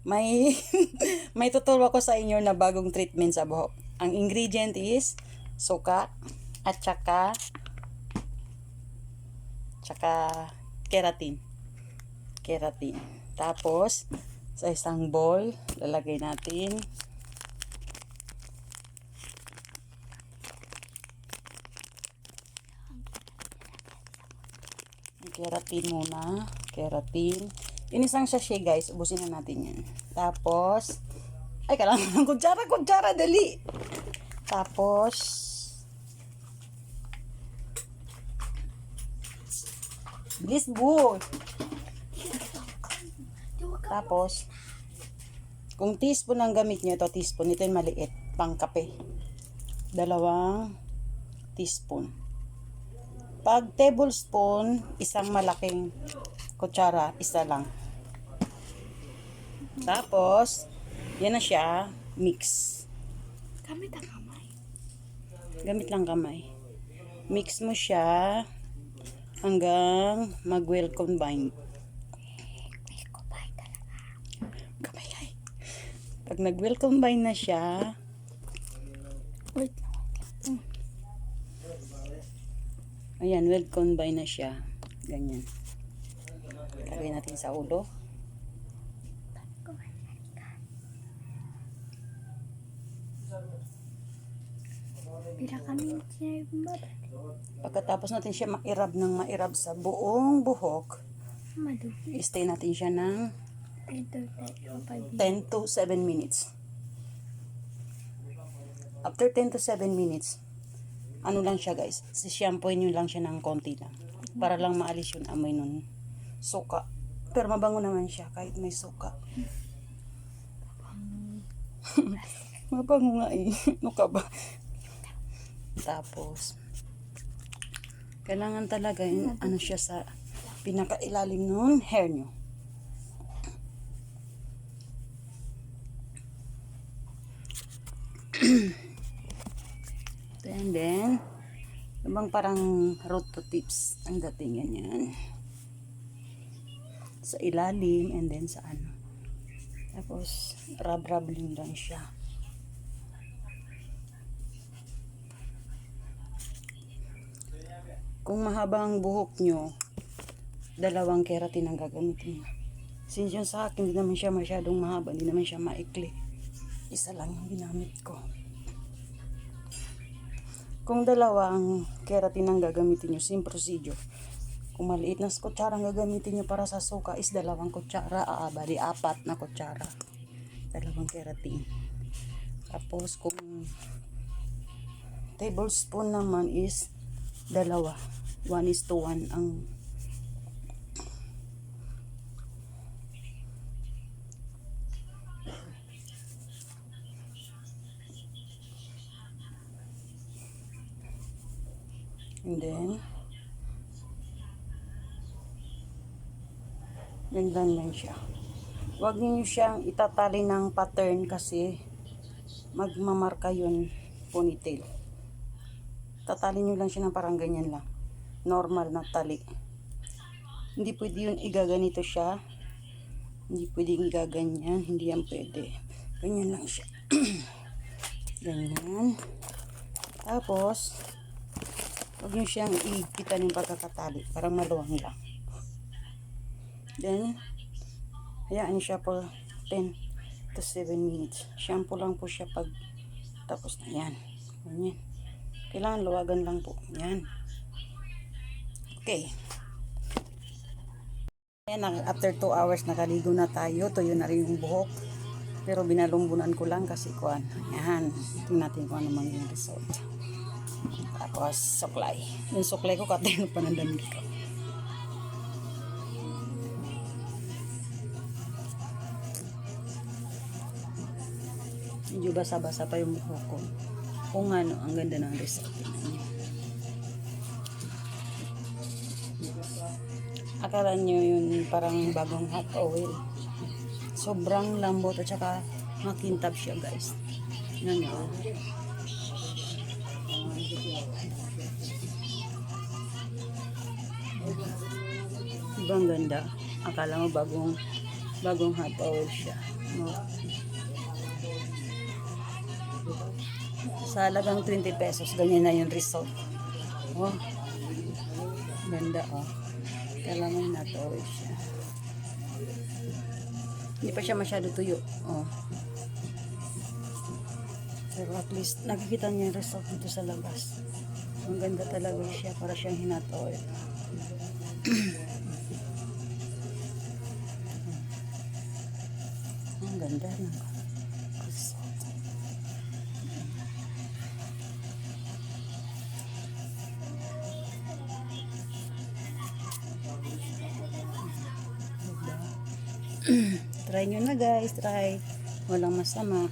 may may tuturo ko sa inyo na bagong treatment sa buhok. Ang ingredient is suka at saka keratin. Keratin. Tapos sa isang bowl, lalagay natin ang keratin muna. Keratin. Yung isang sachet guys, ubusin na natin yan. Tapos, ay kailangan ng kutsara, dali. Tapos, bilis boy. Tapos, kung teaspoon ang gamit nyo, ito teaspoon, ito yung maliit, pang kape. 2 teaspoon. Pag tablespoon, isang malaking kutsara, isa lang. Tapos, yan na siya, mix. Gamit ang kamay. Gamit lang kamay. Mix mo siya hanggang mag-well combine. Kamay ay. Pag nag-well combine na siya, Wait. ayan, well combine na siya. Ganyan. Lagay natin sa ulo. Pila kami sinabot. Pagkatapos natin siya mairab ng mairab sa buong buhok, Madugi. stay natin siya ng 10 to 7 minutes. After 10 to 7 minutes, ano lang siya guys, shampooin nyo lang siya ng konti lang. Para lang maalis yung amoy nun suka. Pero mabango naman siya kahit may suka. Mabango nga eh. Ano ka ba? Tapos, kailangan talaga yung ano siya sa pinakailalim nun hair nyo. And then, ibang parang root to tips ang dating yan. Sa ilalim and then sa ano. Tapos, rub-rub lang siya. Kung mahaba ang buhok nyo, 2 keratin ang gagamitin nyo. Since yung sa akin, hindi naman siya masyadong mahaba, hindi naman siya maikli. Isa lang yung ginamit ko. Kung 2 keratin ang gagamitin nyo, same procedure. Kung maliit na kutsara ang gagamitin nyo para sa suka is 2 kutsara, bali 4 na kutsara. 2 keratin. Tapos kung tablespoon naman is 2. 1:1 ang and then ganyan lang siya. Huwag niyo siyang itatali ng pattern kasi magmamarka yun ponytail. Tatali nyo lang siya ng parang ganyan lang. Normal na tali. Hindi pwede yun igaganito siya. Hindi pwede igaganyan. Hindi yan pwede. Ganyan lang siya. Ganyan. Tapos, huwag nyo siyang ikita ng pagkakatali. Parang maluwang lang. Then, hayaan siya for 10 to 7 minutes. Shampoo lang po siya pag tapos na yan. Ganyan. Kailangan luwagan lang po. Yan. Okay. Ayan, after 2 hours nakaligo na tayo. Tuyo na rin yung buhok. Pero binalumbunan ko lang kasi kuan. Ayan. Tingnan natin kung ano magiging result. Tapos, suklay. Yung suklay ko katay pa ng damit ko. Medyo basa-basa pa yung buhok ko. Kung ano, ang ganda ng result niya. Akala nyo yun parang bagong hot oil. Sobrang lambot at saka makintab siya guys. Yan o. Ibang ganda. Akala mo bagong hot oil siya. Oh. Sa halagang 20 pesos, ganyan na yung result. Oh. Ganda, oh. Kailangan natuloy siya. Hindi pa siya masyado tuyo. Oh. Pero at least, nakikita niya yung result dito sa labas. Ang ganda talaga siya, para siyang hinat oil. Ang ganda ng result. Try nyo na guys, try. Walang masama.